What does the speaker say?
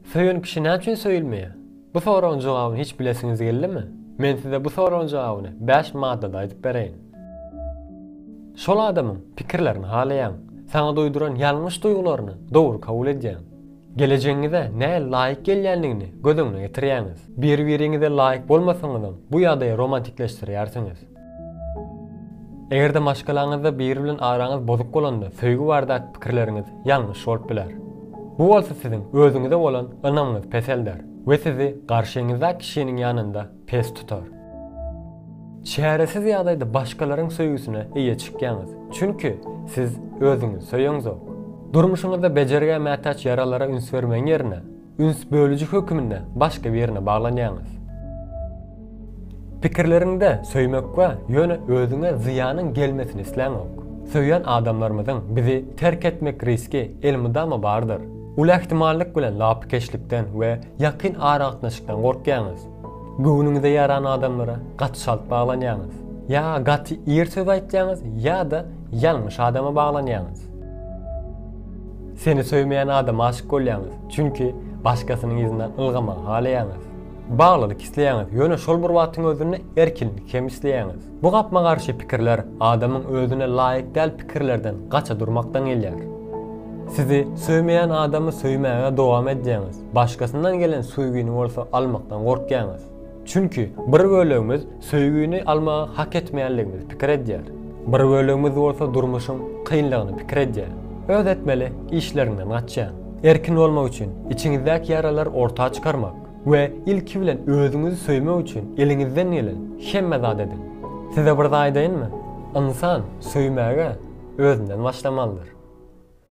Söýen kişi näçe söýülmeýär? Bu soragyň jogabyny hiç bilesiňiz geldi-mi? Men size bu soragyň jogabyny 5 maddada aýdyp bereýin. Şol adamyň pikirlerini halaýan, saňa doýduran ýalňyş duýgularyny dogry kabul edýän. Geleceğinize näme laýyk gelýänligini gözüňe getirýäňiz. Bir-biriňize laýyk bolmasaňyz bu ýagdaýy romantikleşdirýärsiňiz. Egerde başgalaňyzda biri bilen araňyz bozuk bolanda söýgü bardak pikirleriňiz ýalňyş bolup biler. Bu bolsa siziň özüňize bolan ynamyňyz peselder we sizi garşyňyzda kişiniň ýanynda pes tutar. Çäresiz ýagdaýda başgalaryň söýgüsine eýe çykýanyz. Çünki siz özüňiz söýüňiz. Durmuşyňyzda bejerige mätäç yaralara üns bermeň ýerine, üns bölüji hökmünde başga bir ýerine baglanýanyz. Pikirleriňde söýmek we ýöne özüňe ziýanyň gelmesini isläňok. Söýýän adamlarymyzyň bizi terk etmek riski elmydama bardyr. Ul ähtimallik bilen lapkeşlikden we ýakyn aragatnaşykdan gorkýanyz. Göwnüňizde ýaran adamlara gatşalt baglanýanyz. Ya gaty ýer söz aýtýanyz ýa-da ýalňyş adama baglanýanyz. Seni söýmeýän adam aşyk bolýanyz, çünki başgasynyň ýüzünden ylgama halaýanyz. Baglalyk isleýäňiz, ýöne şol bir wagtyň özüne erkinlik hem isleýäňiz. Bu gapma garşy pikirler adamyň özüne laýyk däl pikirlerden gaça durmakdan gelýär. Sizi söýmeýän adamy söýmäge dowam edýäňiz. Başgasyndan gelen söýgüni bolsa almakdan gorkýanyz. Çünki bir bölümimiz söýgüni almagy hak etmeýänligimiz pikir edýär. Bir bölümimiz bolsa durmuşyň kynlygyny pikir edýär. Öz etmeli işlerinden gaçýan. Erkin bolmak üçin içiňizdäki ýaralar ortağa çykarmak we ilki bilen özüňizi söýmek üçin eliňizden gelen hemme zat edin. Size bir aýdaýynmy? Insan söýmäge özünden başlamalydyr.